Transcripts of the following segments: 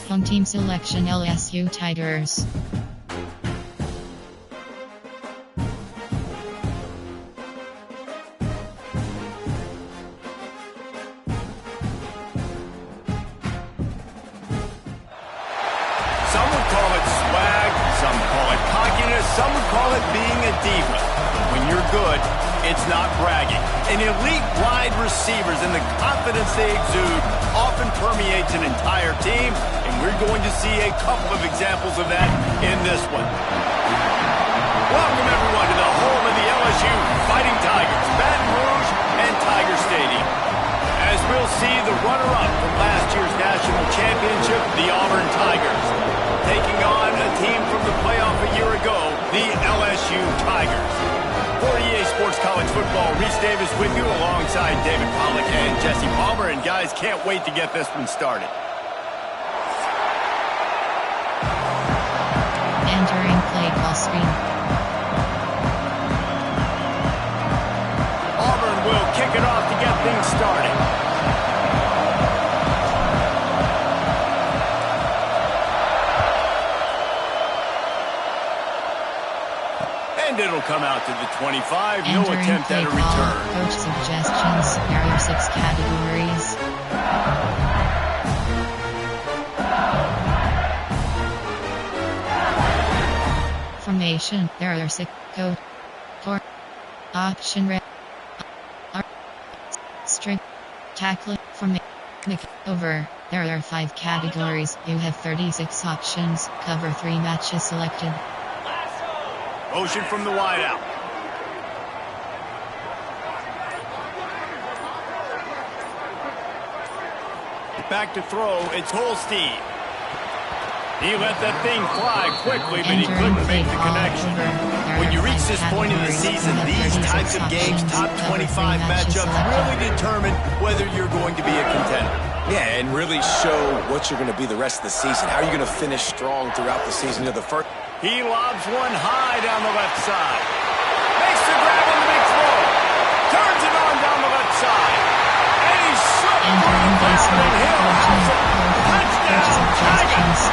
Home team selection LSU Tigers. Some would call it swag, some call it cockiness, some would call it being a diva. When you're good, it's not bragging. And elite wide receivers and the confidence they exude often permeates an entire team, and we're going to see a couple of examples of that in this one. Welcome, everyone, to the home of the LSU Fighting Tigers, Baton Rouge and Tiger Stadium. As we'll see the runner-up from last year's national championship, the Auburn Tigers, taking on a team from the playoff a year ago, the LSU Tigers. For EA Sports College Football, Reese Davis with you alongside David Pollack and Jesse Palmer. And guys, can't wait to get this one started. Entering play call screen. Auburn will kick it off to get things started. And it'll come out to the 25. No attempt at a return. Coach suggestions. There are 6 categories. Formation. There are 6 code. For option red. String. Tackling. Formation. Over. There are 5 categories. You have 36 options. Cover 3 matches selected. Motion from the wideout. Back to throw. It's Holstein. He let that thing fly quickly, but he couldn't make the connection. When you reach this point in the season, these types of games, top 25 matchups, really determine whether you're going to be a contender. Yeah, and really show what you're going to be the rest of the season. How are you going to finish strong throughout the season? You know, the first. He lobs one high down the left side. Makes the grab on the big throw. Turns it on down the left side. And he's shot for the basement. And he'll have it. Touchdown, Tigers.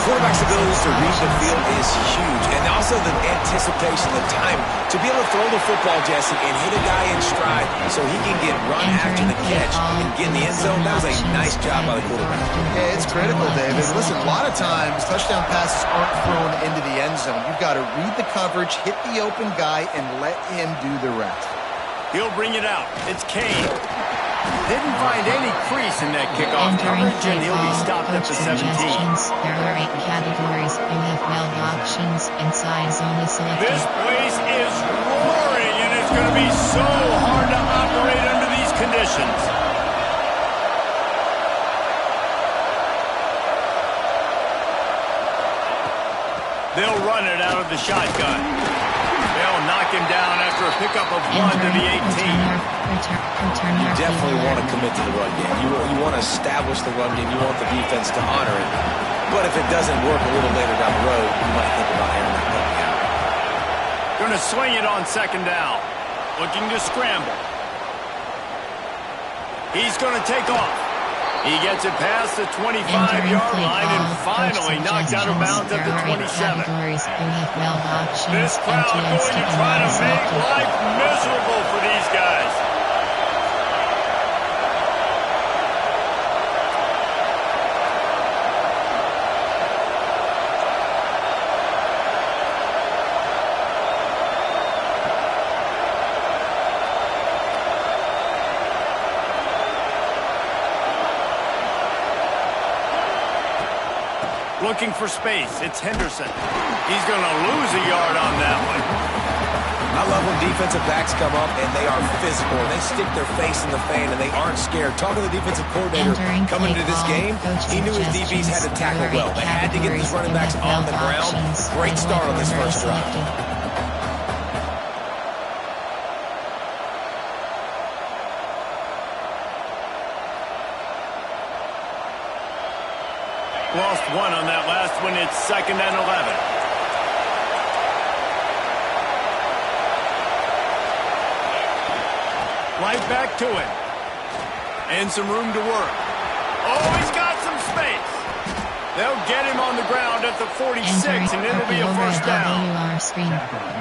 Quarterback's ability to read the field is huge. And also the anticipation, the time to be able to throw the football, Jesse, and hit a guy in stride so he can get run after the catch and get in the end zone. That was a nice job by the quarterback. Yeah, it's critical, David. Listen, a lot of times touchdown passes aren't thrown into the end zone. You've got to read the coverage, hit the open guy, and let him do the rest. He'll bring it out. It's Kane. Didn't find any crease in that kickoff Entering coverage, and he'll be stopped at the 17. There are 8 categories. You have 12 options, and size only selected. This place is roaring, and it's going to be so hard to operate under these conditions. They'll run it out of the shotgun. They'll knock him down after a pickup of 1 to the 18. You definitely want to commit to the run game. You want to establish the run game. You want the defense to honor it. But if it doesn't work a little later down the road, you might think about airing that puppy out. Going to swing it on 2nd down. Looking to scramble. He's going to take off. He gets it past the 25-yard line and finally knocked out of bounds at the 27. This crowd going to try to make life miserable for these guys. Looking for space. It's Henderson. He's going to lose a yard on that one. I love when defensive backs come up and they are physical. They stick their face in the fan and they aren't scared. Talking to the defensive coordinator coming into this game, he knew his DBs had to tackle well. They had to get these running backs on the ground. Great start on this first drive. Lost 1 on that last one. It's 2nd and 11. Right back to it. And some room to work. Oh, he's got some space. They'll get him on the ground at the 46, and it'll be a first down.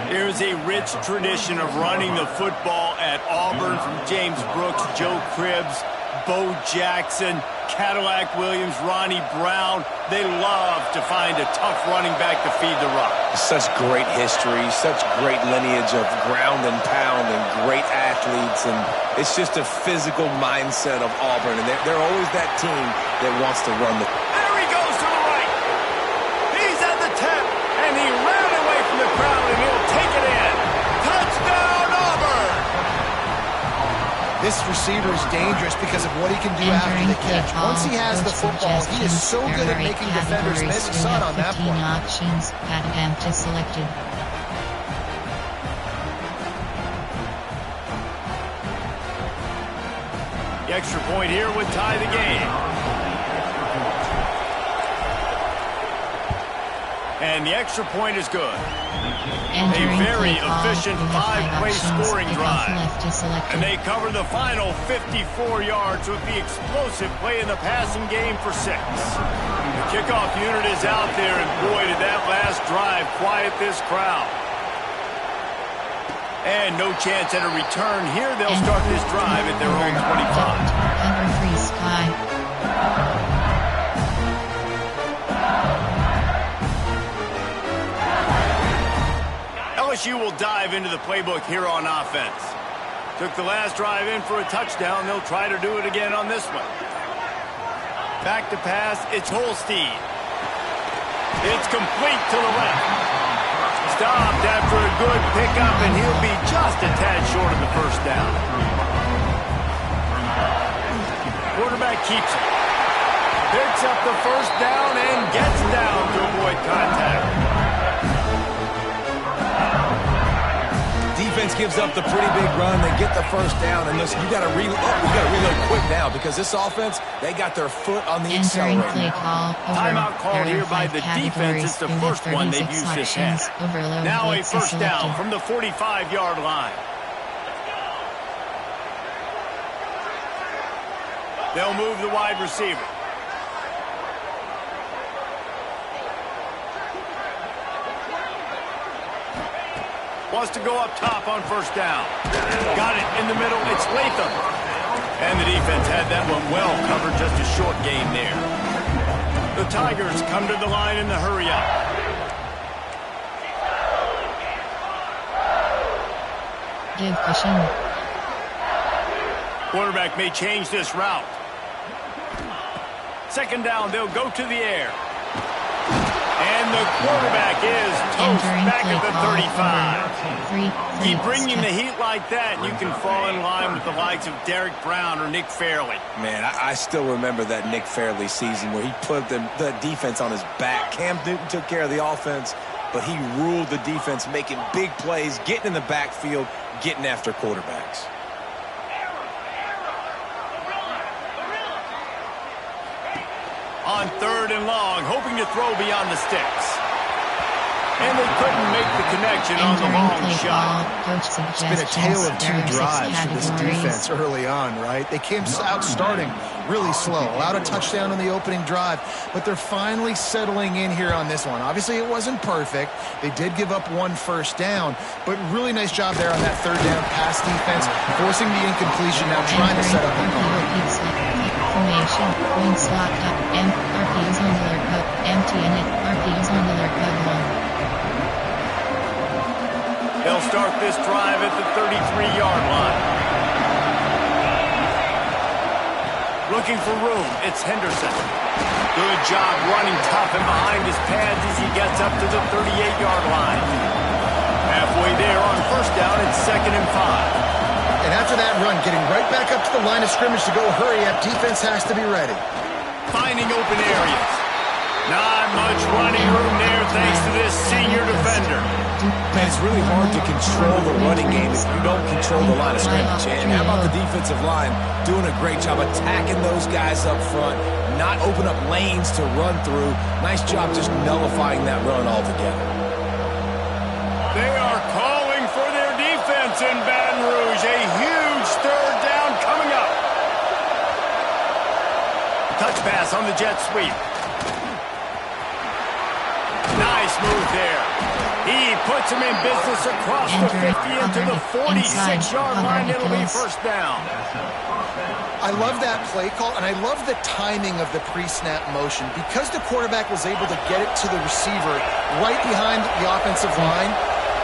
There's a rich tradition of running the football at Auburn from James Brooks, Joe Cribbs, Bo Jackson, Cadillac Williams, Ronnie Brown. They love to find a tough running back to feed the rock. Such great history, such great lineage of ground and pound and great athletes, and it's just a physical mindset of Auburn, and they're always that team that wants to run the... There he goes to the right. He's at the 10, and he ran away from the crowd, and he'll take it in. Touchdown, Auburn! This receiver is dangerous because of what he can do after the catch. Once he has the football, he is so good at making defenders miss. You saw it on that play. Options, empty selected. The extra point here would tie the game. And the extra point is good. A very efficient five-play scoring drive. And they cover the final 54 yards with the explosive play in the passing game for 6. The kickoff unit is out there, and boy, did that last drive quiet this crowd. And no chance at a return here. They'll start this drive at their own 25. Cover 3 Sky. LSU will dive into the playbook here on offense. Took the last drive in for a touchdown. They'll try to do it again on this one. Back to pass. It's Holstein. It's complete to the left. Stopped after a good pickup, and he'll be just a tad short of the first down. Quarterback keeps it. Picks up the first down and gets down to avoid contact. Defense gives up the pretty big run. They get the first down, and listen, you got to reload quick now because this offense, they got their foot on the accelerator. Timeout called here by the defense. It's the first one they've used this half. Now a first down from the 45-yard line. They'll move the wide receiver. Wants to go up top on first down. Got it in the middle. It's Latham. And the defense had that one well covered. Just a short gain there. The Tigers come to the line in the hurry up. Give cushion. Quarterback may change this route. Second down, they'll go to the air. And the quarterback is toast back at the 35. Keep bringing the heat like that, and you can fall in line with the likes of Derek Brown or Nick Fairley. Man, I still remember that Nick Fairley season where he put the defense on his back. Cam Newton took care of the offense, but he ruled the defense, making big plays, getting in the backfield, getting after quarterbacks. On third and long, hoping to throw beyond the sticks. And they couldn't make the connection on the long shot. It's been a tale of two drives for this defense early on, right? They came out starting really slow, allowed a touchdown on the opening drive, but they're finally settling in here on this one. Obviously, it wasn't perfect. They did give up one first down, but really nice job there on that third down pass defense, forcing the incompletion, now trying to set up a punt. Formation, wing slot up, RPs on the cup, empty in it, RPs on the cup long. They'll start this drive at the 33-yard line. Looking for room, it's Henderson. Good job running tough and behind his pads as he gets up to the 38-yard line. Halfway there on first down, it's 2nd and 5. And after that run, getting right back up to the line of scrimmage to go hurry up, defense has to be ready. Finding open areas. Not much running room there thanks to this senior defender. Man, it's really hard to control the running game if you don't control the line of scrimmage. And how about the defensive line doing a great job attacking those guys up front, not open up lanes to run through. Nice job just nullifying that run altogether. They are calling for their defense in Baton Rouge. A huge third down coming up. Touch pass on the jet sweep. move there. He puts him in business across the 50 into the 46-yard line. It'll be first down. I love that play call, and I love the timing of the pre-snap motion. Because the quarterback was able to get it to the receiver right behind the offensive line,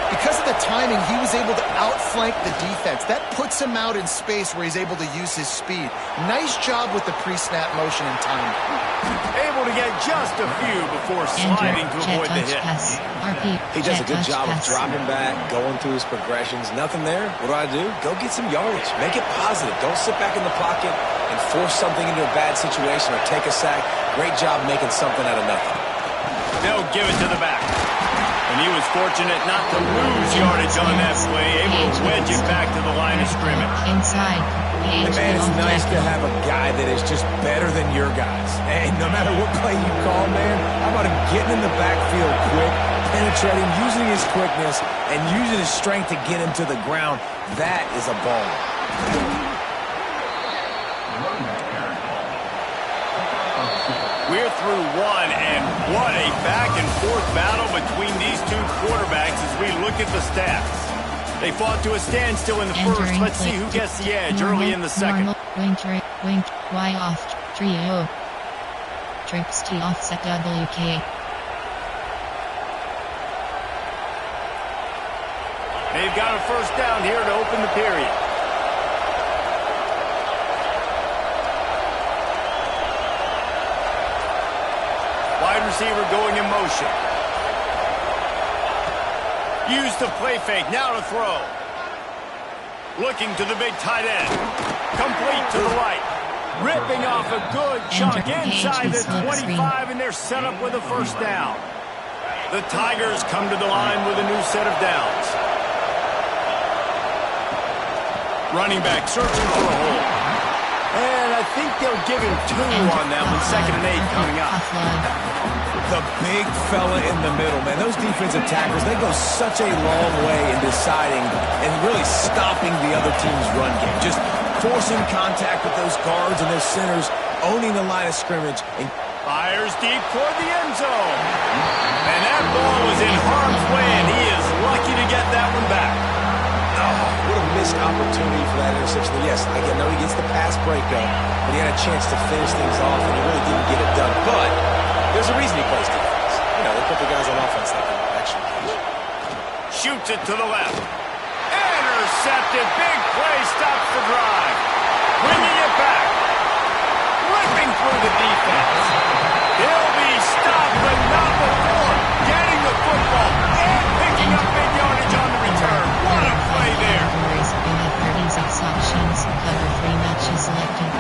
because of the timing, he was able to outflank the defense. That puts him out in space where he's able to use his speed. Nice job with the pre-snap motion and timing. Able to get just a few before sliding to avoid the hit. He does a good job of dropping back, going through his progressions. Nothing there. What do? Go get some yardage. Make it positive. Don't sit back in the pocket and force something into a bad situation or take a sack. Great job making something out of nothing. They'll give it to the back. And he was fortunate not to lose yardage on that play, able to wedge it back to the line of scrimmage. Inside. And man, it's nice to have a guy that is just better than your guys. Hey, no matter what play you call, man, how about him getting in the backfield quick, penetrating, using his quickness, and using his strength to get him to the ground. That is a ball. We're through one, and what a back-and-forth battle between these two quarterbacks as we look at the stats. They fought to a standstill in the first. Let's see who gets the edge early in the second. Wink, Y off, trio. Trips T offset WK. They've got a first down here to open the period. Wide receiver going in motion. Used the play fake, now to throw. Looking to the big tight end. Complete to the right. Ripping off a good chunk inside the 25, and they're set up with a first down. The Tigers come to the line with a new set of downs. Running back searching for a hole. And I think they'll give him 2 on that one. 2nd and 8 coming up. The big fella in the middle, man. Those defensive tackles, they go such a long way in deciding and really stopping the other team's run game. Just forcing contact with those guards and those centers, owning the line of scrimmage. And fires deep toward the end zone. And that ball was in harm's way, and he is lucky to get that one back. Oh, what a missed opportunity for that interception. Yes, I know he gets the pass breakup, but he had a chance to finish things off, and he really didn't get it done. But there's a reason he plays defense. You know, they put the guys on offense that can actually catch. Shoots it to the left. Intercepted. Big play. Stops the drive. Bringing it back. Ripping through the defense. He'll be stopped, but not before getting the football and picking up big yardage on the return. What a play there. You have 36 options. Cover 3 matches selected.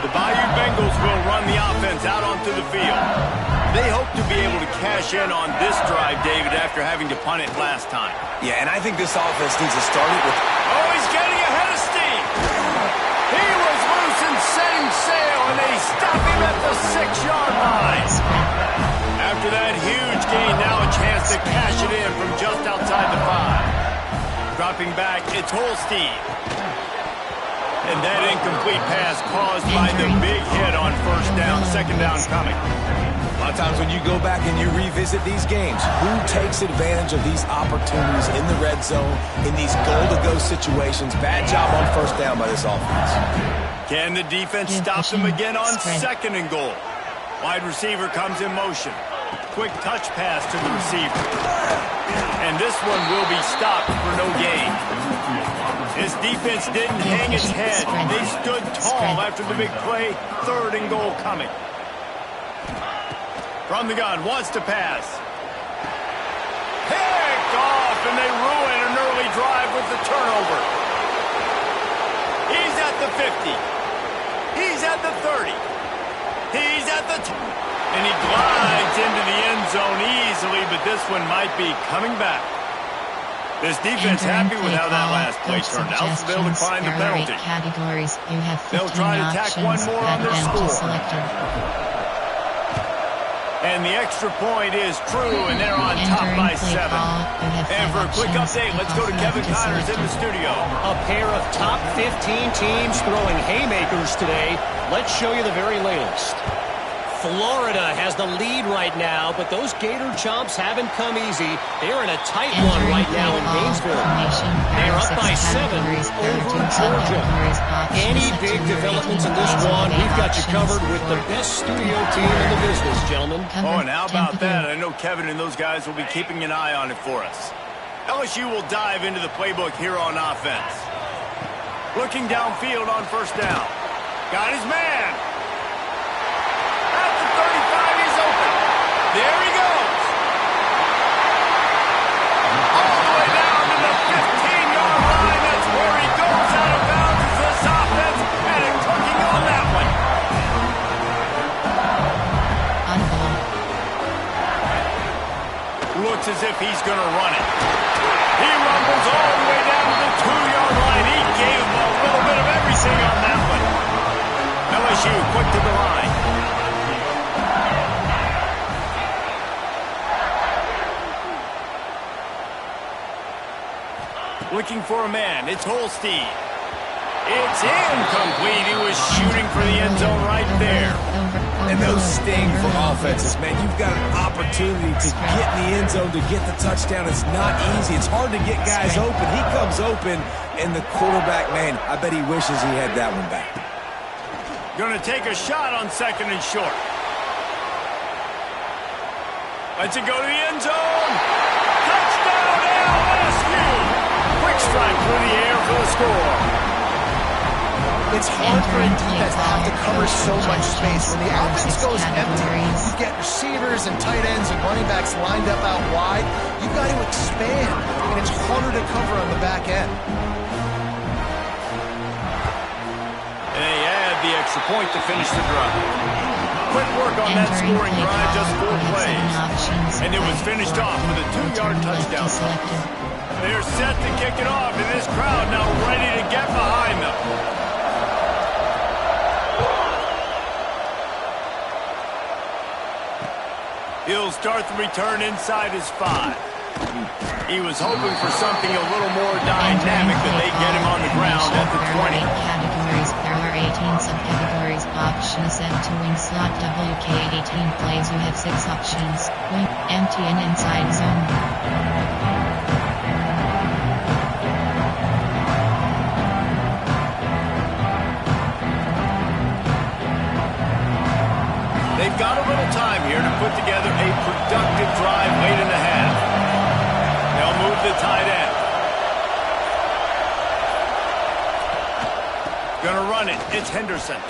The Bayou Bengals will run the offense out onto the field. They hope to be able to cash in on this drive, David, after having to punt it last time. Yeah, and I think this offense needs to start it with... Oh, he's getting ahead of steam. He was loose and setting sail, and they stop him at the 6-yard line. After that huge gain, now a chance to cash it in from just outside the 5. Dropping back, it's Holstein. And that incomplete pass caused by the big hit on first down. 2nd down coming. A lot of times when you go back and you revisit these games, who takes advantage of these opportunities in the red zone, in these goal-to-go situations? Bad job on first down by this offense. Can the defense stop them again on 2nd and goal? Wide receiver comes in motion. Quick touch pass to the receiver. And this one will be stopped for no gain. His defense didn't hang its head. They stood tall after the big play. 3rd and goal coming. From the gun, wants to pass. Picked off, and they ruin an early drive with the turnover. He's at the 50. He's at the 30. He's at the... And he glides into the end zone easily, but this one might be coming back. This defense happy with how that last play turned out, so they'll decline the penalty. They'll try to tack one more on their score. And the extra point is true, and they're on top by 7. And for a quick update, let's go to Kevin Connors in the studio. A pair of top 15 teams throwing haymakers today. Let's show you the very latest. Florida has the lead right now, but those Gator Chomps haven't come easy. They're in a tight one right now in Gainesville. They're up by 7 over Georgia. Any big developments in this one, we've got you covered with the best studio team in the business, gentlemen. Oh, and how about that? I know Kevin and those guys will be keeping an eye on it for us. LSU will dive into the playbook here on offense. Looking downfield on first down. Got his man. At the 35, he's open. There he goes. All the way down to the 15-yard line. That's where he goes out of bounds as this offense had it cooking on that one. Looks as if he's going to run it. He rumbles all the way down to the 2-yard line. He gave him a little bit of everything on that one. LSU quick to the line. Looking for a man. It's Holstein. It's incomplete. He was shooting for the end zone right there. And those sting for offenses, man. You've got an opportunity to get in the end zone, to get the touchdown. It's not easy. It's hard to get guys open. He comes open, and the quarterback, man, I bet he wishes he had that one back. Going to take a shot on 2nd and short. Lets it go to the end zone. Touchdown, LSU! Quick strike through the air for the score. It's hard for a defense to have to cover so much space. When the offense goes empty, you get receivers and tight ends and running backs lined up out wide. You've got to expand, and it's harder to cover on the back end. And they add the extra point to finish the drive. Quick work on that scoring drive, just 4 plays. And it was finished off with a 2-yard touchdown. They're set to kick it off, and this crowd now ready to get behind them. He'll start the return inside his 5. He was hoping for something a little more dynamic, but they get him on the ground at the 20. Categories. There are 18 subcategories. Options empty wing slot WK 18 plays. You have 6 options. Wing, empty and inside zone. They've got a little time here to put together a productive drive late in the half. They'll move the tight end. Gonna run it. It's Henderson.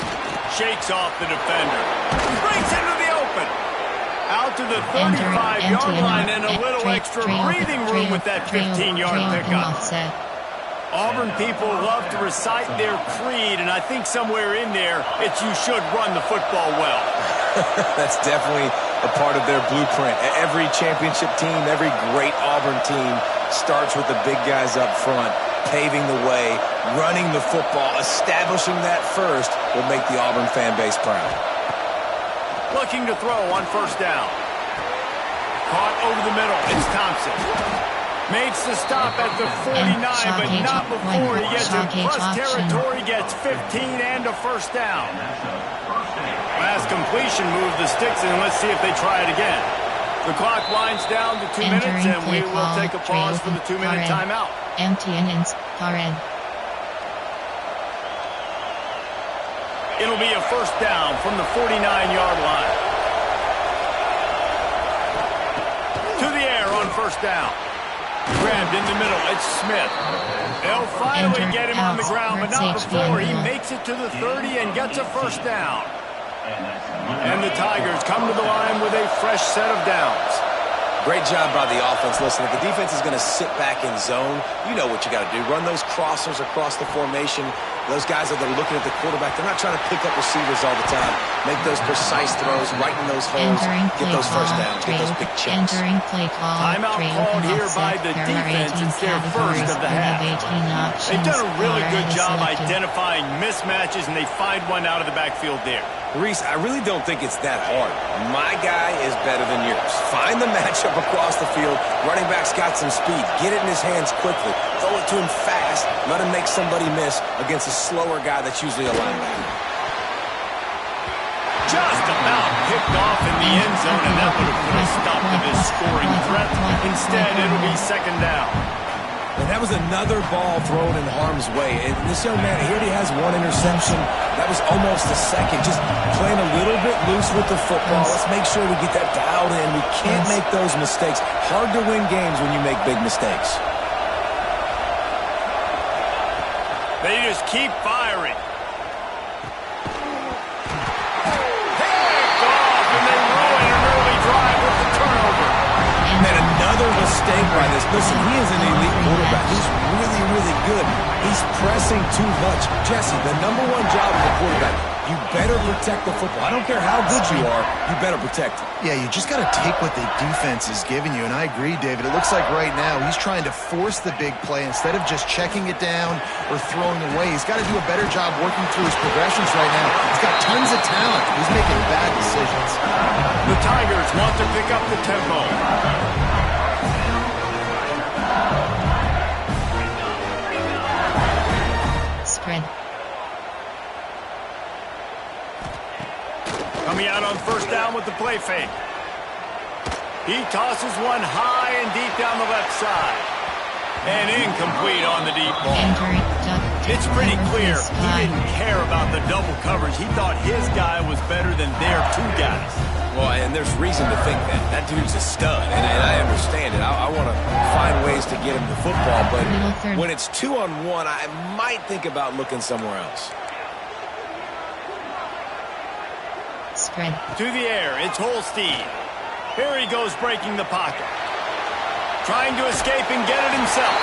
Shakes off the defender. Breaks into the open. Out to the 35-yard line and a little extra breathing room with that 15-yard pickup. Auburn people love to recite their creed, and I think somewhere in there, it's you should run the football well. That's definitely a part of their blueprint. Every championship team, every great Auburn team starts with the big guys up front, paving the way, running the football, establishing that first will make the Auburn fan base proud. Looking to throw on first down. Caught over the middle. It's Thompson. Makes the stop at the 49, but not before he gets in plus territory, gets 15 and a first down. Last completion moved the sticks in. Let's see if they try it again. The clock winds down to 2 minutes, and we will take a pause for the 2-minute timeout. Empty and red. It'll be a first down from the 49-yard line. To the air on first down. Grabbed in the middle. It's Smith. They'll finally get him on the ground, but not before he makes it to the 30 and gets a first down. And the Tigers come to the line with a fresh set of downs. Great job by the offense. Listen, if the defense is going to sit back in zone, you know what you got to do. Run those crossers across the formation. Those guys that are looking at the quarterback, they're not trying to pick up receivers all the time. Make those precise throws, right in those holes, get those first downs, get those big chunks. Timeout called here by the defense. It's their first of the half. They've done a really good job identifying mismatches, and they find one out of the backfield there. Reese, I really don't think it's that hard. My guy is better than yours. Find the matchup across the field. Running back's got some speed. Get it in his hands quickly. Throw it to him fast. Let him make somebody miss against a slower guy that's usually a linebacker. Just about picked off in the end zone, and that would have put a stop to his scoring threat. Instead, it'll be second down. And that was another ball thrown in harm's way. And this young man, he already has one interception. That was almost a second. Just playing a little bit loose with the football. Let's make sure we get that dialed in. We can't make those mistakes. Hard to win games when you make big mistakes. They just keep firing. Picked off, and they ruin an early drive with the turnover. And then another mistake by this. Listen, he is an elite quarterback. He's really, really good. He's pressing too much. Jesse, the #1 job of a quarterback, you better protect the football. I don't care how good you are, you better protect it. Yeah, you just got to take what the defense is giving you, and I agree, David. It looks like right now he's trying to force the big play instead of just checking it down or throwing away. He's got to do a better job working through his progressions right now. He's got tons of talent. He's making bad decisions. The Tigers want to pick up the tempo. Spread. Coming out on first down with the play fake. He tosses one high and deep down the left side. And incomplete on the deep ball. It's pretty clear he didn't care about the double coverage. He thought his guy was better than their two guys. Well, and there's reason to think that. That dude's a stud, and I understand it. I want to find ways to get him the football, but when it's 2-on-1, I might think about looking somewhere else. Spread. To the air, it's Holstein. Here he goes breaking the pocket. Trying to escape and get it himself.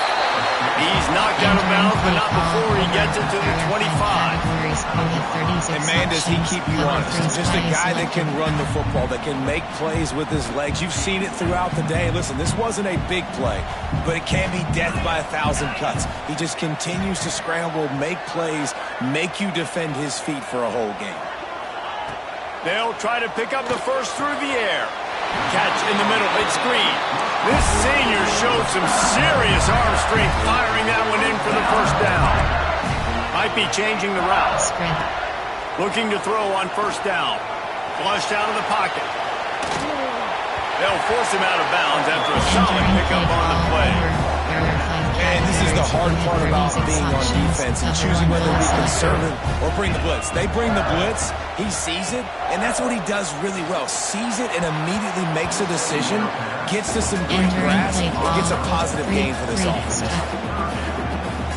He's knocked out of bounds, but not before he gets it to the 25. And man, does he keep you honest. Just a guy that can run the football, that can make plays with his legs. You've seen it throughout the day. Listen, this wasn't a big play, but it can't be death by 1,000 cuts. He just continues to scramble, make plays, make you defend his feet for a whole game. They'll try to pick up the first through the air. Catch in the middle, it's Green. This senior showed some serious arm strength firing that one in for the first down. Might be changing the route. Spread. Looking to throw on first down. Flushed out of the pocket. They'll force him out of bounds after a solid pickup on the play. And this is the hard part about being on defense and choosing whether to be conservative or bring the blitz. They bring the blitz, he sees it, and that's what he does really well. Sees it and immediately makes a decision, gets to some green grass, and gets a positive gain for this offense.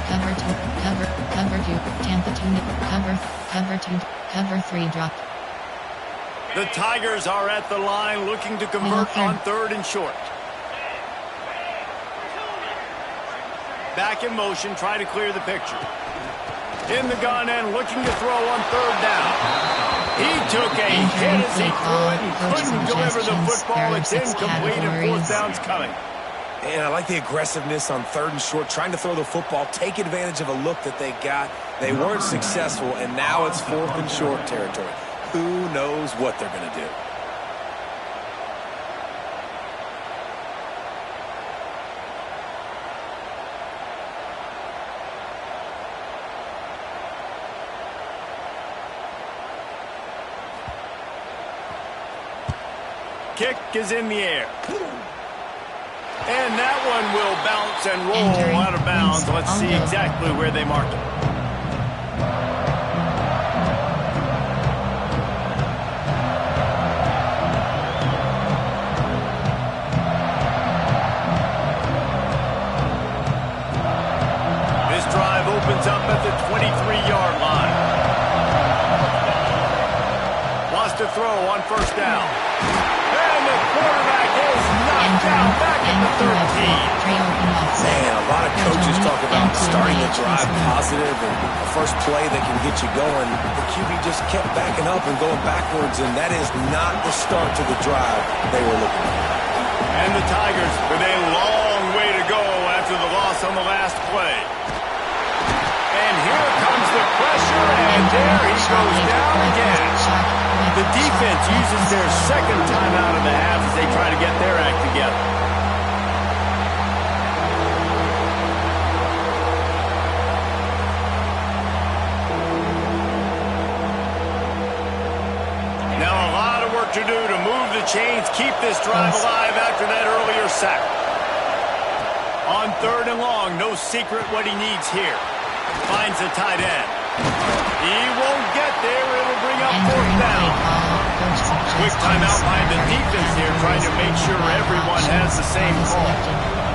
Cover 2, cover 2, Tampa 2, cover 2, cover 3 drop. The Tigers are at the line looking to convert on third and short. Back in motion, try to clear the picture. In the gun and looking to throw on third down. He took a hit as he threw it and couldn't deliver the football. It's incomplete and fourth down's coming. And I like the aggressiveness on third and short, trying to throw the football, take advantage of a look that they got. They weren't successful, and now it's fourth and short territory. Who knows what they're going to do? Kick is in the air. And that one will bounce and roll out of bounds. Let's see exactly where they mark it. This drive opens up at the 23-yard line. Wants to throw on first down. And the quarterback is knocked down back at the 13. Man, a lot of coaches talk about starting the drive positive and the first play that can get you going. The QB just kept backing up and going backwards, and that is not the start to the drive they were looking for. And the Tigers with a long way to go after the loss on the last play. And here comes the pressure, and there he goes down again. The defense uses their second time out of the half as they try to get their act together. Now a lot of work to do to move the chains, keep this drive alive after that earlier sack. On 3rd and long, no secret what he needs here. Finds the tight end. He won't get there. It'll bring up 4th down. Quick timeout by the defense here, trying to make sure everyone has the same call.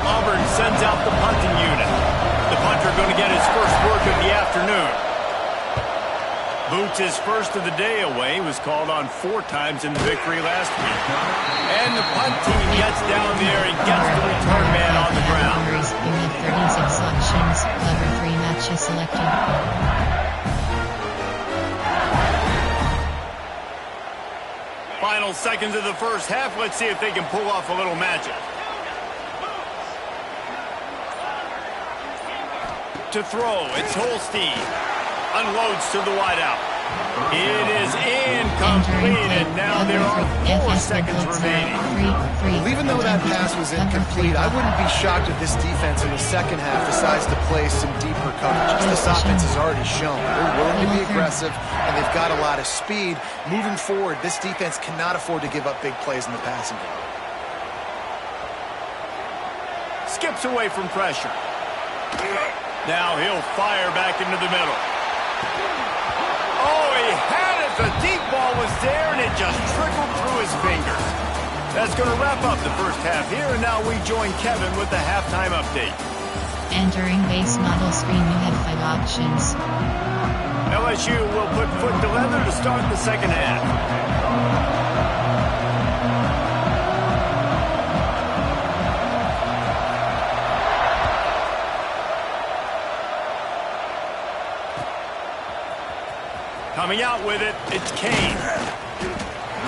Auburn sends out the punting unit. The punter going to get his first work of the afternoon. Boots his first of the day away, was called on 4 times in the victory last week. And the punt team gets down there and gets the return man on the ground. You had 36 selections, cover 3 matches selected. Final seconds of the first half. Let's see if they can pull off a little magic. To throw, it's Holstein. Unloads to the wideout. It is incomplete, and now there are 4 seconds remaining. Well, even though that pass was incomplete, I wouldn't be shocked if this defense in the second half decides to play some deeper coverage. This offense has already shown they're willing to be aggressive, and they've got a lot of speed. Moving forward, this defense cannot afford to give up big plays in the passing game. Skips away from pressure. Now he'll fire back into the middle. Oh, he had it. The deep ball was there, and it just trickled through his fingers. That's going to wrap up the first half here, and now we join Kevin with the halftime update. Entering base model screen, you have 5 options. LSU will put foot to leather to start the second half. Coming out with it, it's Kane.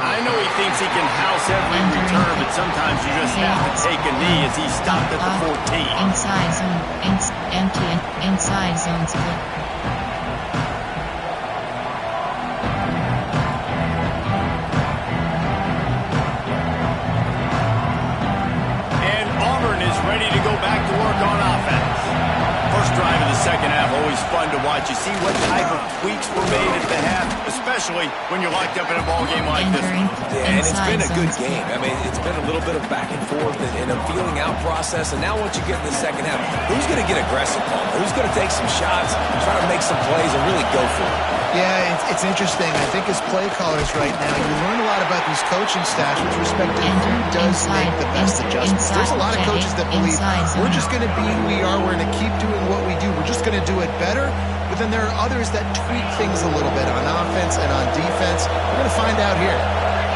I know he thinks he can house every return, but sometimes you just have to take a knee as he stopped at the 14. Inside zone, empty, inside zone split. And Auburn is ready to go back to work on offense. First drive of the second half, always fun to watch. You see what type of tweaks were made at the half, especially when you're locked up in a ball game like this one. Yeah, and it's been a good game. I mean, it's been a little bit of back and forth and a feeling out process. And now once you get in the second half, who's going to get aggressive, Paul? Who's going to take some shots, try to make some plays, and really go for it? Yeah, it's interesting. I think as play callers right now, you learn a lot about these coaching staffs with respect to who does make the best adjustments. There's a lot of coaches that believe we're just going to be who we are. We're going to keep doing what we do. We're just going to do it better. But then there are others that tweak things a little bit on offense and on defense. We're going to find out here.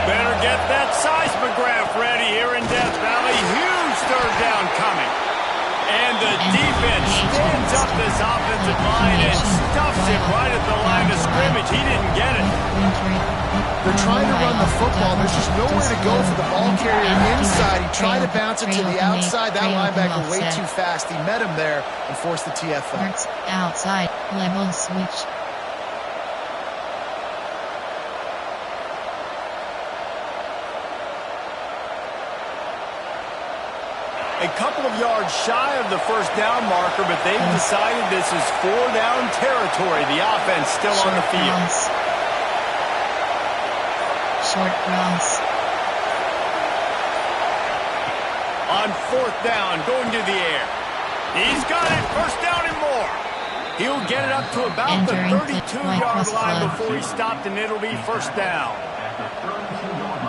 Better get that seismograph ready here in Death Valley. Huge third down coming. And the defense stands up this offensive line and stuffs it right at the line of scrimmage. He didn't get it. They're trying to run the football. There's just nowhere to go for the ball carrier inside. He tried to bounce it to the outside. That linebacker way too fast. He met him there and forced the TFL. Outside, level switch. A couple of yards shy of the first down marker, but they've decided this is 4-down territory. The offense still on the field. Short cross. On 4th down, going to the air. He's got it. First down and more. He'll get it up to about the 32-yard line before he stopped, and it'll be first down.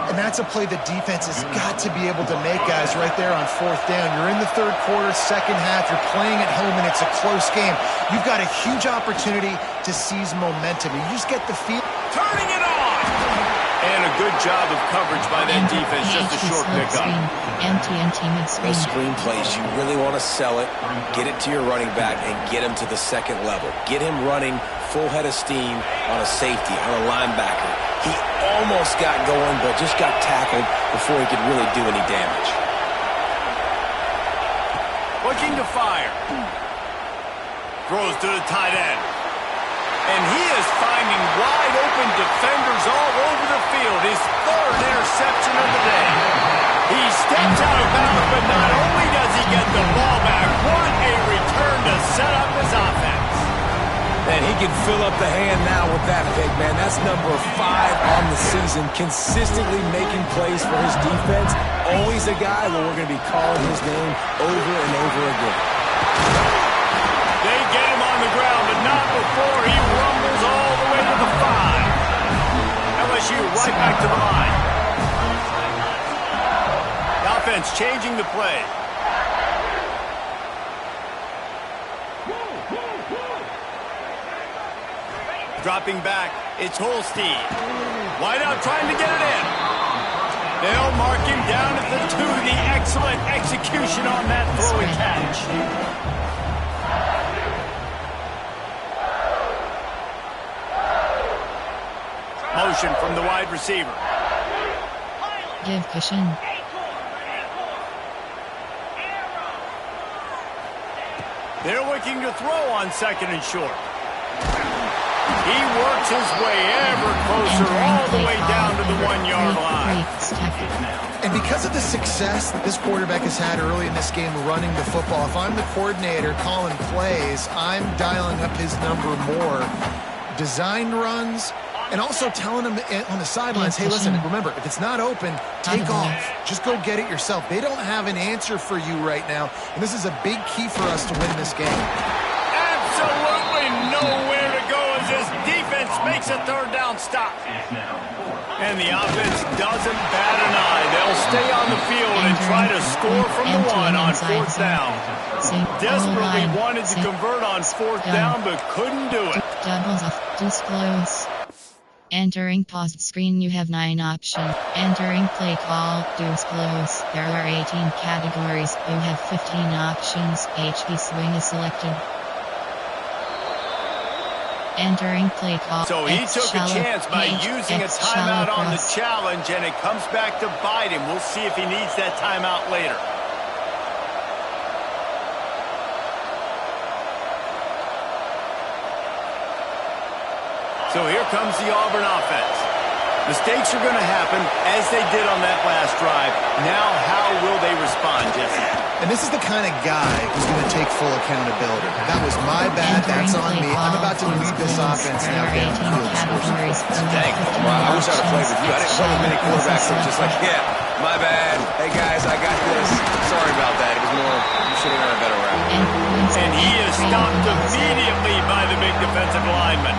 And that's a play the defense has got to be able to make, guys, right there on 4th down. You're in the third quarter, second half. You're playing at home, and it's a close game. You've got a huge opportunity to seize momentum. You just get the feel. Turning it on! And a good job of coverage by that defense. Just a short pickup. Those screen plays, you really want to sell it, get it to your running back, and get him to the second level. Get him running full head of steam on a safety, on a linebacker. He almost got going, but just got tackled before he could really do any damage. Looking to fire. Throws to the tight end. And he is finding wide open defenders all over the field. His 3rd interception of the day. He steps out of bounds, but not only does he get the ball back, what a return to set up his offense. And he can fill up the hand now with that pick, man. That's number 5 on the season, consistently making plays for his defense. Always a guy where we're going to be calling his name over and over again. They get him on the ground, but not before he rumbles all the way to the 5. LSU right back to the line. The offense changing the play. Dropping back, it's Holstein. Wide out trying to get it in. They'll mark him down at the 2. The excellent execution on that throw and catch. Motion from the wide receiver. Give cushion. They're looking to throw on 2nd and short. He works his way ever closer all the way down to the 1-yard line. And because of the success that this quarterback has had early in this game running the football, if I'm the coordinator calling plays, I'm dialing up his number more. Design runs, and also telling him on the sidelines, hey, listen, remember, if it's not open, take off. Just go get it yourself. They don't have an answer for you right now, and this is a big key for us to win this game. Absolutely nowhere to go as this defense makes a 3rd down stop. And the offense doesn't bat an eye. They'll stay on the field and try to score from the 1 on 4th down. Desperately wanted to convert on 4th down, but couldn't do it. Doubles off, disclose. Entering paused screen, you have 9 options. Entering play call, disclose. There are 18 categories. You have 15 options. HB swing is selected. Entering play call. So he took a chance by using a timeout on the challenge, and it comes back to bite him. We'll see if he needs that timeout later. So here comes the Auburn offense. Mistakes are going to happen, as they did on that last drive. Now, how will they respond, Jesse? And this is the kind of guy who's going to take full accountability. That was my bad. That's on me. I'm about to lead this offense now down the field. Dang, I wish I would have played with you. I didn't play with many quarterbacks that were just like, yeah, my bad. Hey, guys, I got this. Sorry about that. It was more, you should have done a better route. And he is stopped immediately by the big defensive lineman.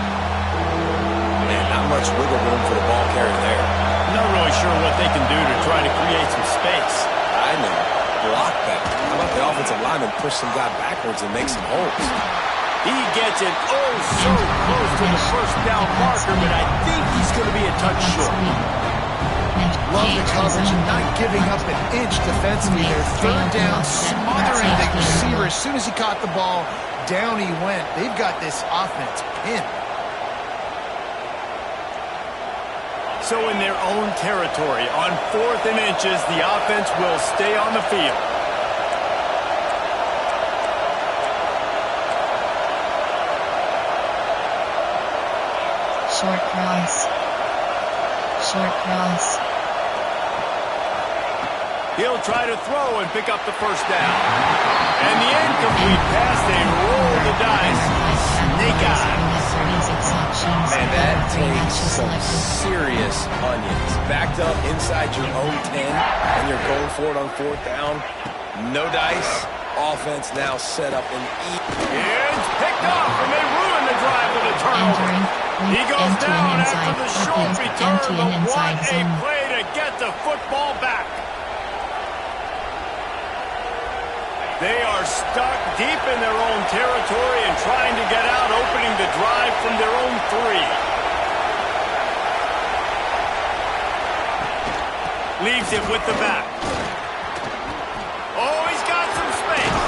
Man, not much wiggle room for the ball carrier there. Not really sure what they can do to try to create some space. I know. Block that. How about the offensive lineman push some guy backwards and make some holes? He gets it oh so close to the 1st down marker, but I think he's going to be a touch short. Love the coverage and not giving up an inch defensively. Their 3rd down, smothering the receiver. As soon as he caught the ball, down he went. They've got this offense pinned. So in their own territory, on 4th and inches, the offense will stay on the field. Short cross. Short cross. He'll try to throw and pick up the 1st down. And the incomplete pass, they roll the dice. Snake eyes. Man, that takes some serious onions. Backed up inside your own 10, and you're going for it on 4th down. No dice. Offense now set up in E. It's picked off, and they ruin the drive with a turnover. He goes down after the short return, but what a play to get the football back. They are stuck deep in their own territory and trying to get out, opening the drive from their own 3. Leaves it with the back. Oh, he's got some space.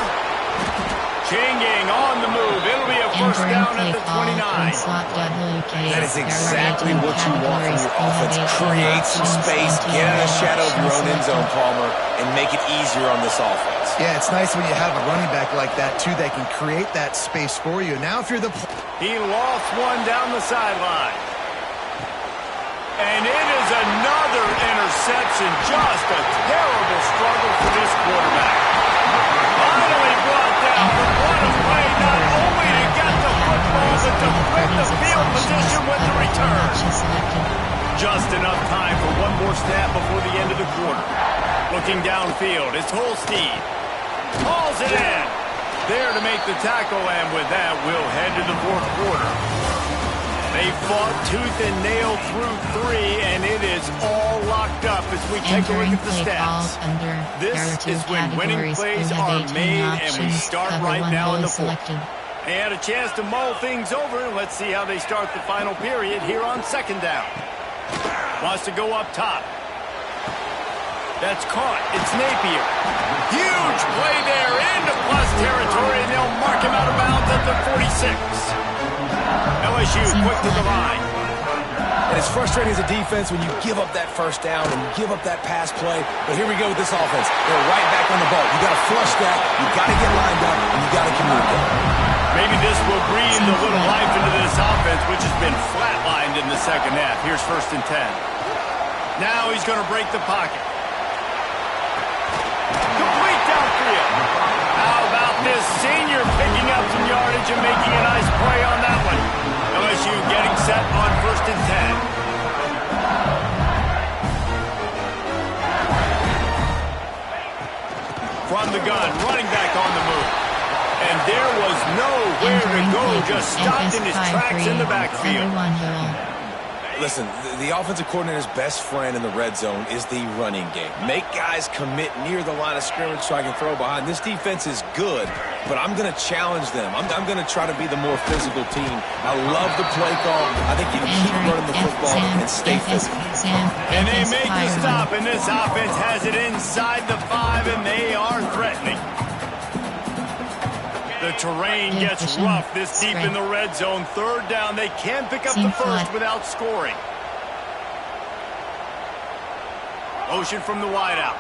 Changing on the move. It'll be a 1st down at the 29. That is exactly what you want from your offense. Create some space, get in the shadow of your own end zone, Palmer, and make it easier on this offense. Yeah, it's nice when you have a running back like that, too, that can create that space for you. Now if you're the... He lost one down the sideline. And it is another interception. Just a terrible struggle for this quarterback. Finally brought down, but what a play, not only to get the football, but to flip Looking downfield, it's Holstein. Hauls it in. There to make the tackle, and with that, we'll head to the fourth quarter. They fought tooth and nail through 3, and it is all locked up as we take a look at the stats. This is when winning plays are made, and we start right now in the fourth. They had a chance to mull things over. Let's see how they start the final period here on second down. Wants to go up top. That's caught. It's Napier. Huge play there into plus territory, and they'll mark him out of bounds at the 46. LSU quick to the line. And it's frustrating as a defense when you give up that first down and you give up that pass play. But here we go with this offense. They're right back on the ball. You got to flush that. You got to get lined up, and you got to communicate. Maybe this will breathe a little life into this offense, which has been flatlined in the second half. Here's 1st and 10. Now he's going to break the pocket. Complete downfield. How about this senior picking up some yardage and making a nice play on that one? LSU getting set on 1st and 10. From the gun, running back on the move. And there was nowhere to go, just stopped in his tracks in the backfield. Listen, the offensive coordinator's best friend in the red zone is the running game. Make guys commit near the line of scrimmage so I can throw behind. This defense is good, but I'm going to challenge them. I'm going to try to be the more physical team. I love the play call. I think you can keep running the football and stay physical. And they make the stop, and this offense has it inside the 5, and they are threatening. The terrain gets rough this deep in the red zone. 3rd down, they can pick up the first without scoring. Motion from the wideout.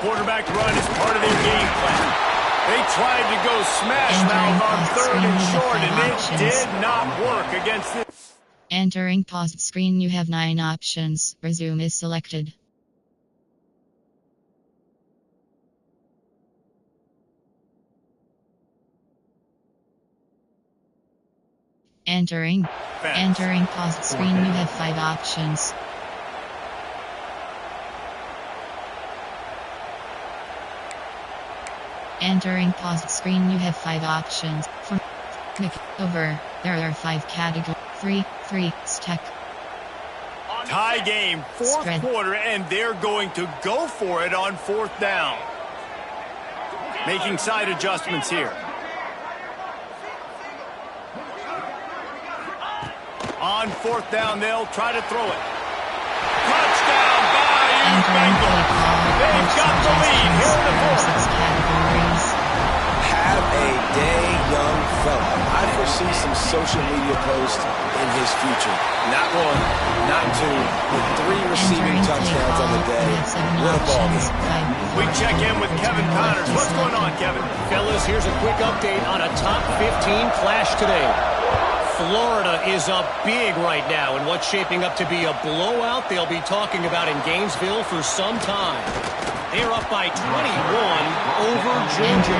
Quarterback run is part of their game plan. They tried to go smash mouth on 3rd and short, and it did not work against this. Entering paused screen, you have 9 options. Resume is selected. Entering paused screen, you have 5 options. Entering paused screen, you have 5 options. For over, there are 5 categories. 3, stack. Tie game, 4th quarter, and they're going to go for it on 4th down. Making side adjustments here. On 4th down, they'll try to throw it. Touchdown, Bayou Bengals. They've got the lead here in the 4th. Have a day, young fella. I foresee some social media posts in his future. Not 1, not 2, but 3 receiving touchdowns on the day. What a ball game. We check in with Kevin Connors. What's going on, Kevin? Fellas, here's a quick update on a top 15 clash today. Florida is up big right now in what's shaping up to be a blowout they'll be talking about in Gainesville for some time. They're up by 21 over Georgia.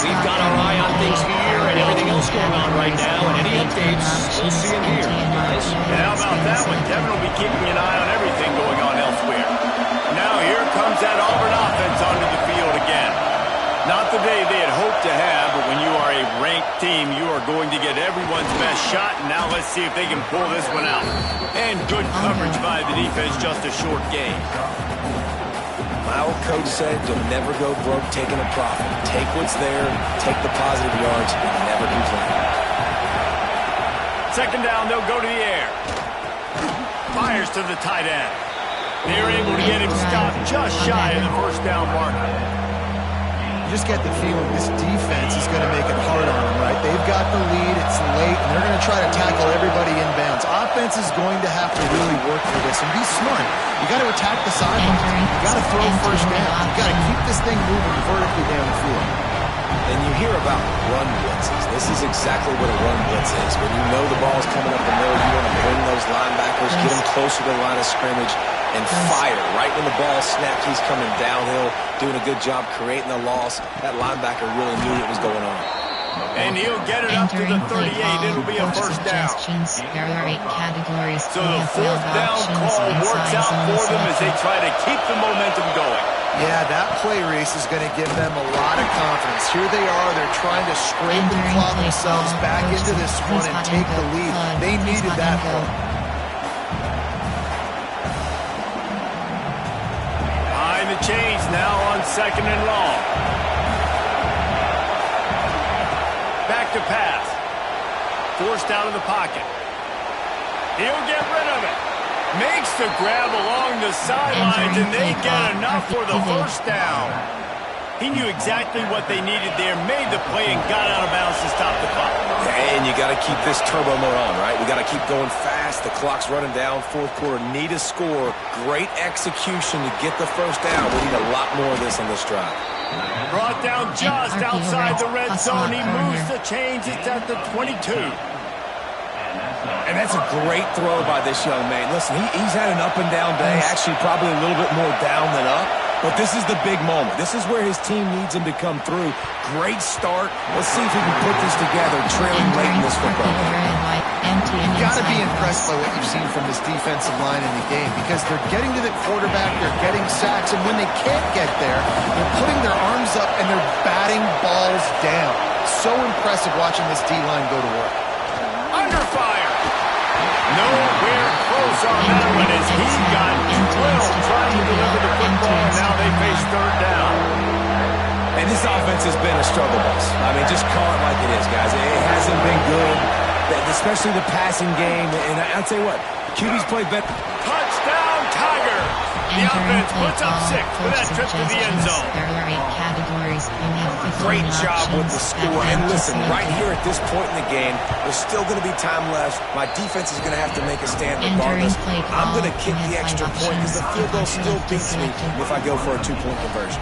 We've got our eye on things here and everything else going on right now, and any updates, we'll see them here. And how about that one? Kevin will be keeping an eye on everything going on elsewhere. Now here comes that Auburn offense onto the field again. Not the day they had hoped to have, but when you are a ranked team, you are going to get everyone's best shot. And now let's see if they can pull this one out. And good coverage by the defense, just a short game. My old coach said you'll never go broke taking a profit. Take what's there, take the positive yards, and never complain. 2nd down, they'll go to the air. Fires to the tight end. They're able to get him stopped just shy of the 1st down marker. Just get the feeling this defense is going to make it hard on them, right? They've got the lead, it's late, and they're going to try to tackle everybody inbounds. Offense is going to have to really work for this and be smart. You got to attack the sidelines. You got to throw 1st down. You got to keep this thing moving vertically down the field. And you hear about run blitzes. This is exactly what a run blitz is. When you know the ball's coming up the middle, you want to bring those linebackers, get them closer to the line of scrimmage, and fire. Right when the ball snapped, he's coming downhill, doing a good job creating the loss. That linebacker really knew what was going on. And he'll get it up to the 38. It'll be a first down. There are 8 categories. So the fourth down call works out for them as they try to keep the momentum going. Yeah, that play, Reese, is going to give them a lot of confidence. Here they are. They're trying to scrape and claw themselves back into this one and take the lead. They needed that play. Behind the chains now on 2nd and long. Back to pass. Forced out of the pocket. He'll get rid of it. Makes the grab along the sidelines, and they get enough for the first down. He knew exactly what they needed there, made the play, and got out of bounds to stop the clock. And you got to keep this turbo mode on, right? We got to keep going fast. The clock's running down. Fourth quarter, need a score. Great execution to get the first down. We need a lot more of this on this drive. Brought down just outside the red zone. He moves the chains. It's at the 22. And that's a great throw by this young man. Listen, he's had an up-and-down day, actually probably a little bit more down than up. But this is the big moment. This is where his team needs him to come through. Great start. Let's see if he can put this together, trailing late in this football game. You've got to be impressed by what you've seen from this defensive line in the game because they're getting to the quarterback, they're getting sacks, and when they can't get there, they're putting their arms up and they're batting balls down. So impressive watching this D-line go to work. Under fire. Nowhere close on that one as he got 12 trying to deliver the football, and now they face 3rd down. And this offense has been a struggle bus. I mean, just call it like it is, guys. It hasn't been good, especially the passing game. And I'll tell you what, QB's played better. Touchdown, Tiger. The offense puts up 6 for that trip to the end zone. There are 8 categories. Great job with the score. And listen, right here at this point in the game, there's still going to be time left. My defense is going to have to make a stand regardless. I'm going to kick the extra point because the field goal still beats me if I go for a 2-point conversion.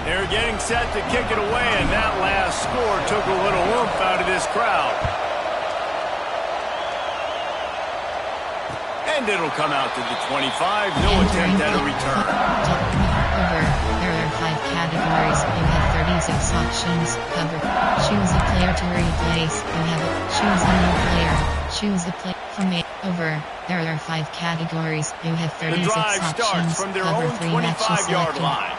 They're getting set to kick it away, and that last score took a little oomph out of this crowd. And it'll come out to the 25. No attempt at a return. There are 5 categories. You have 36 options. Cover. Choose a player to replace. You have choose a new player. Choose the play from A. Over. There are 5 categories. You have 36 the drive options. starts from their Cover own 25-yard line.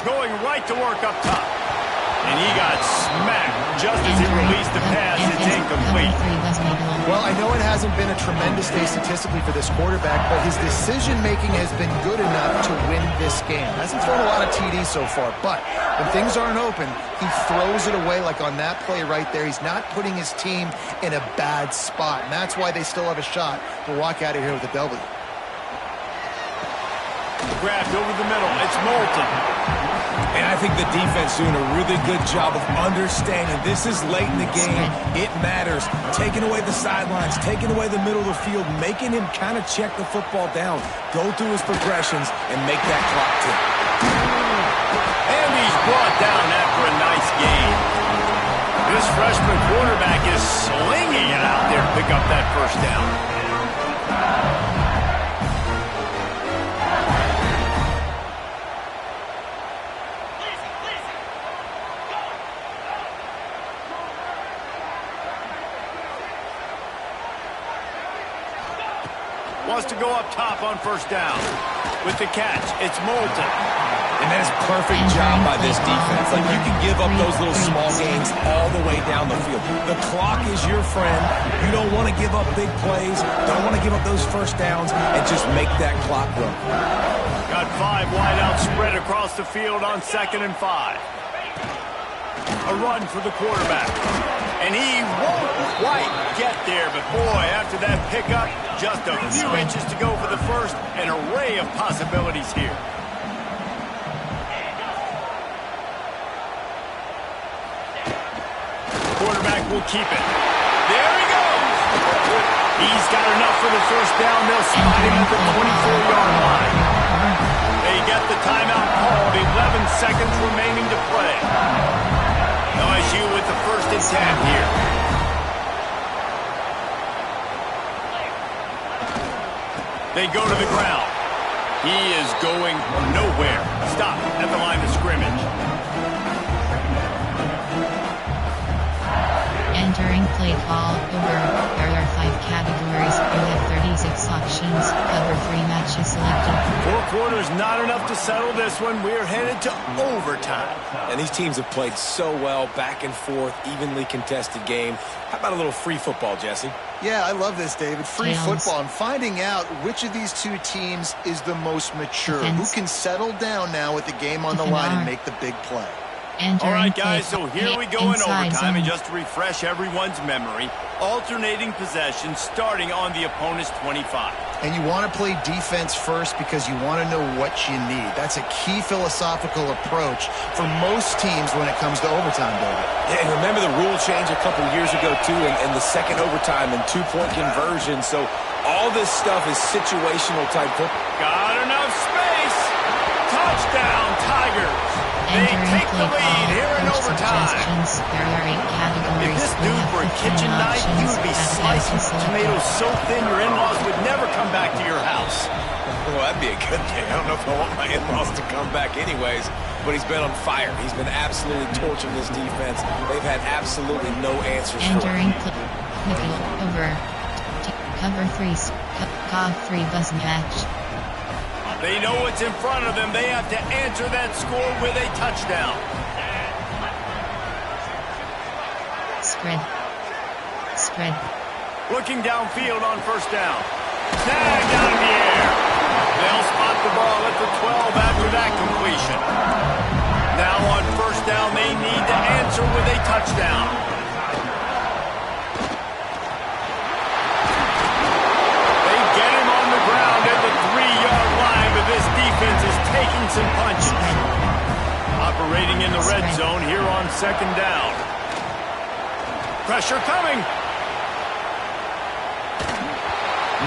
Going right to work up top. And he got smacked just as he released the pass. It's incomplete. Well, I know it hasn't been a tremendous day statistically for this quarterback, but his decision-making has been good enough to win this game. Hasn't thrown a lot of TDs so far, but when things aren't open, he throws it away like on that play right there. He's not putting his team in a bad spot, and that's why they still have a shot to walk out of here with a W. Grabbed over the middle. It's Moulton. And I think the defense doing a really good job of understanding this is late in the game. It matters. Taking away the sidelines, taking away the middle of the field, making him kind of check the football down, go through his progressions, and make that clock tick. And he's brought down after a nice game. This freshman quarterback is slinging it out there to pick up that first down. Wants to go up top on first down. With the catch, it's Moulton. And that's a perfect job by this defense. Like, you can give up those little small gains all the way down the field. The clock is your friend. You don't want to give up big plays. Don't want to give up those first downs and just make that clock run. Got 5 wideouts spread across the field on 2nd and 5. A run for the quarterback. And he won't quite get there, but boy, after that pickup, just a few inches to go for the first. An array of possibilities here. Quarterback will keep it. There he goes. He's got enough for the first down. They'll spot him at the 24-yard line. They get the timeout called. 11 seconds remaining to play. LSU with the 1st and 10 here. They go to the ground. He is going nowhere. Stop at the line of scrimmage. 6 options. Cover 3 matches selected. 4 quarters, not enough to settle this one. We are headed to overtime. And these teams have played so well, back and forth, evenly contested game. How about a little free football, Jesse? Yeah, I love this, David. Free Tails. football. And finding out which of these two teams is the most mature. Defense. Who can settle down now with the game on the line and make the big play. All right, guys, so here we go in overtime. And just to refresh everyone's memory, alternating possession starting on the opponent's 25. And you want to play defense first because you want to know what you need. That's a key philosophical approach for most teams when it comes to overtime, David. Yeah, and remember the rule change a couple years ago, too, and the second overtime and 2-point conversion. So all this stuff is situational type football. Got enough space. Touchdown, Tigers. They take the lead here in overtime. There are 8 categories. If this dude were a kitchen knife, you would be slicing tomatoes so thin your in-laws would never come back to your house. Well, that'd be a good thing. I don't know if I want my in-laws to come back anyways, but he's been on fire. He's been absolutely torching this defense. They've had absolutely no answers for him. Nickel over. Cover 3. Cog 3 bus match. They know what's in front of them. They have to answer that score with a touchdown. Spread. Spread. Looking downfield on first down. Snagged out of the air. They'll spot the ball at the 12 after that completion. Now on first down, they need to answer with a touchdown. They get him on the ground at the 3-yard line, but this defense is taking some punches. Operating in the red zone here on second down. Pressure coming.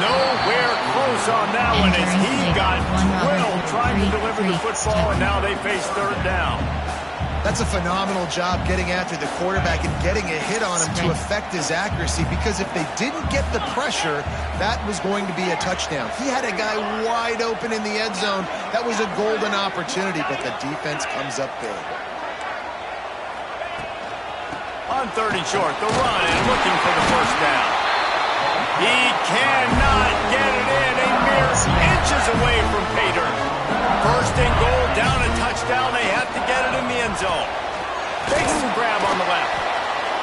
Nowhere close on that one as he got drilled trying to deliver the football, and now they face third down. That's a phenomenal job getting after the quarterback and getting a hit on him to affect his accuracy, because if they didn't get the pressure, that was going to be a touchdown. He had a guy wide open in the end zone. That was a golden opportunity, but the defense comes up big. On third and short, the run and looking for the first down. He cannot get it in, a mere inches away from pay dirt. First and goal, down a touchdown. They have to get it in the end zone. Takes some grab on the left.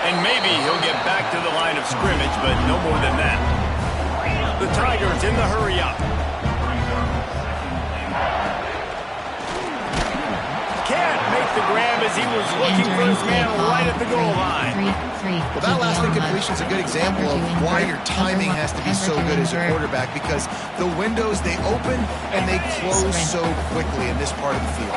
And maybe he'll get back to the line of scrimmage, but no more than that. The Tigers in the hurry up. Can't make the grab as he was looking for his man right at the goal line. Well, that last incompletion is a good example of why your timing has to be so good as a quarterback, because the windows, they open and they close so quickly in this part of the field.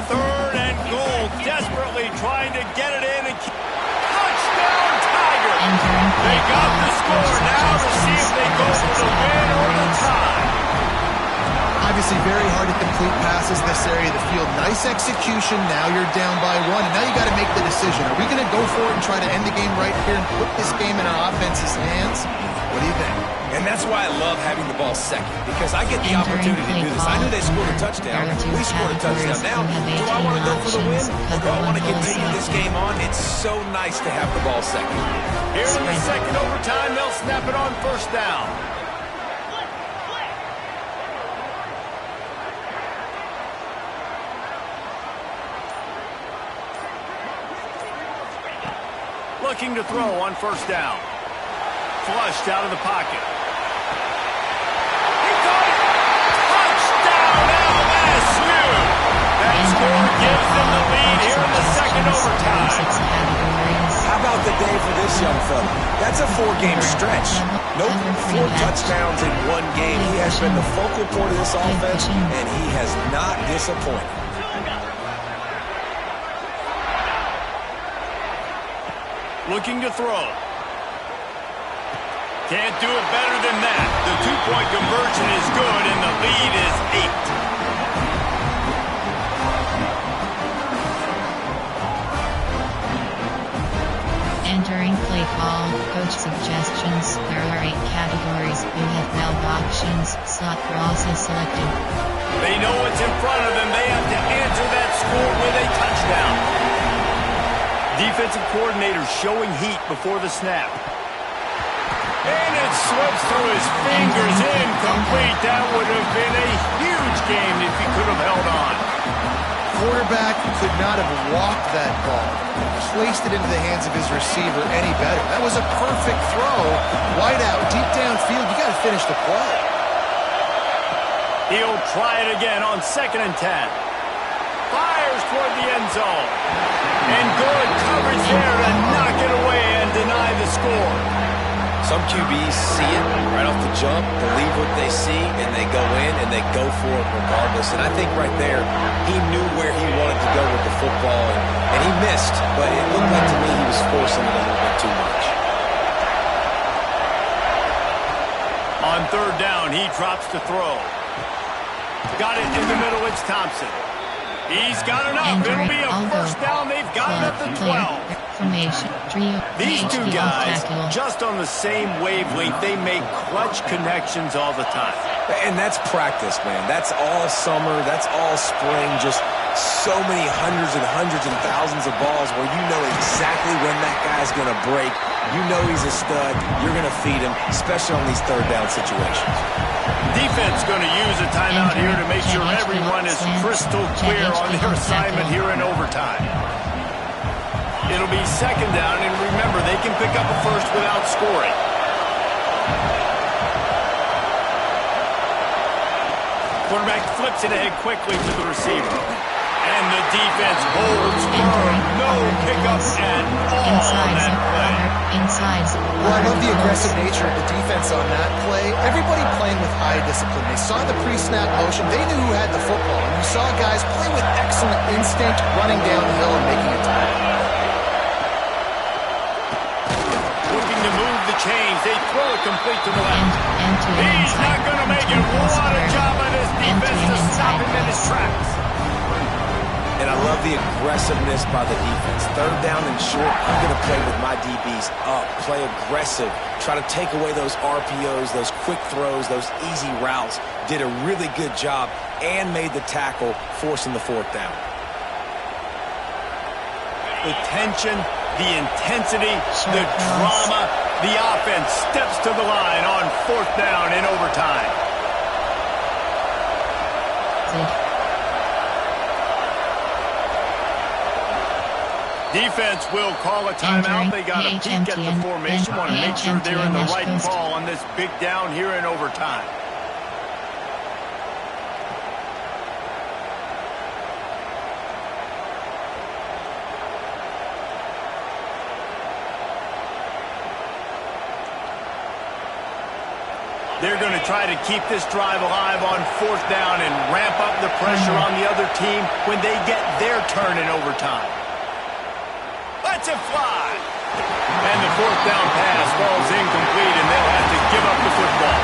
Third and goal, desperately trying to get it in. And touchdown, Tigers! They got the score now to see if they go for the win or the tie. Obviously, very hard to complete passes this area of the field. Nice execution. Now you're down by 1. And now you got to make the decision. Are we going to go for it and try to end the game right here and put this game in our offense's hands? What do you think? And that's why I love having the ball second, because I get the opportunity to do this. I knew they scored a touchdown. We scored a touchdown. Now, do I want to go for the win, or do I want to continue this game on? It's so nice to have the ball second. Here in the second overtime, they'll snap it on first down. Looking to throw on first down. Flushed out of the pocket. He caught it. Touchdown, LSU. That score gives them the lead here in the second overtime. How about the day for this young fella? That's a 4-game stretch. Nope, 4 touchdowns in 1 game. He has been the focal point of this offense, and he has not disappointed. Looking to throw. Can't do it better than that. The 2-point conversion is good, and the lead is 8. Entering play call, coach suggestions. There are 8 categories. You have 12 options. Slot process selected. They know what's in front of them. They have to answer that score with a touchdown. Defensive coordinator showing heat before the snap. And it slips through his fingers. Incomplete. That would have been a huge game if he could have held on. Quarterback could not have walked that ball, placed it into the hands of his receiver any better. That was a perfect throw. Wide out, deep downfield. You got to finish the play. He'll try it again on 2nd and 10. Fires toward the end zone. And good coverage there to knock it away and deny the score. Some QBs see it right off the jump, believe what they see, and they go in and they go for it regardless. And I think right there, he knew where he wanted to go with the football, and he missed. But it looked like to me he was forcing it a little bit too much. On 3rd down, he drops to throw. Got it in the middle, it's Thompson. He's got enough. It'll be a first down. They've got it at the 12. These two guys, just on the same wavelength, they make clutch connections all the time. And that's practice, man. That's all summer. That's all spring. Just so many hundreds and thousands of balls where you know exactly when that guy's going to break. You know he's a stud. You're going to feed him, especially on these 3rd down situations. Defense going to use a timeout here to make sure everyone is crystal clear on their assignment here in overtime. It'll be 2nd down, and remember, they can pick up a first without scoring. Quarterback flips it ahead quickly to the receiver. And the defense holds firm. No pickups at all on that play. Well, I love the aggressive nature of the defense on that play. Everybody playing with high discipline. They saw the pre-snap motion. They knew who had the football. And you saw guys play with excellent instinct, running down the hill and making a tackle. Looking to move the chains. They throw it complete to the left. He's not going to make it. What a job by this defense to stop him in his tracks. And I love the aggressiveness by the defense. 3rd down and short, I'm going to play with my DBs up, play aggressive, try to take away those RPOs, those quick throws, those easy routes. Did a really good job and made the tackle, forcing the 4th down. The tension, the intensity, the drama, the offense steps to the line on 4th down in overtime. Defense will call a timeout. They got a peek at the formation. Want to make sure they're in the right call on this big down here in overtime. They're going to try to keep this drive alive on 4th down and ramp up the pressure on the other team when they get their turn in overtime. Lets it fly. And the 4th down pass falls incomplete, and they'll have to give up the football.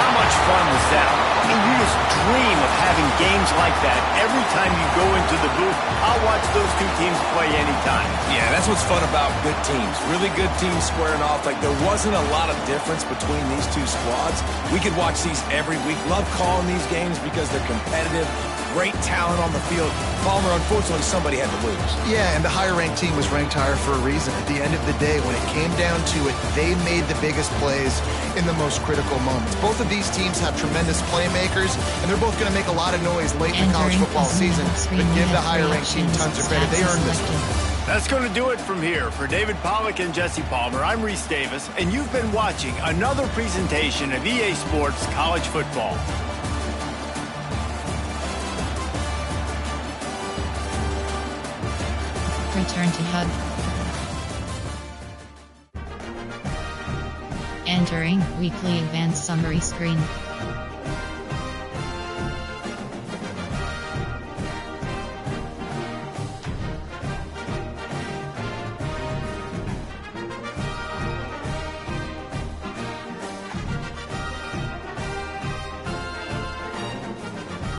How much fun was that? And you just dream of having games like that every time you go into the booth. I'll watch those two teams play anytime. Yeah, that's what's fun about good teams. Really good teams squaring off. Like, there wasn't a lot of difference between these two squads. We could watch these every week. Love calling these games because they're competitive. Great talent on the field. Palmer, unfortunately, somebody had to lose. Yeah, and the higher-ranked team was ranked higher for a reason. At the end of the day, when it came down to it, they made the biggest plays in the most critical moments. Both of these teams have tremendous playmakers, and they're both going to make a lot of noise late in the college football season, but give the higher-ranked team tons of credit. They earned this one. That's going to do it from here. For David Pollack and Jesse Palmer, I'm Reese Davis, and you've been watching another presentation of EA Sports College Football. Return to hub. Entering weekly advanced summary screen.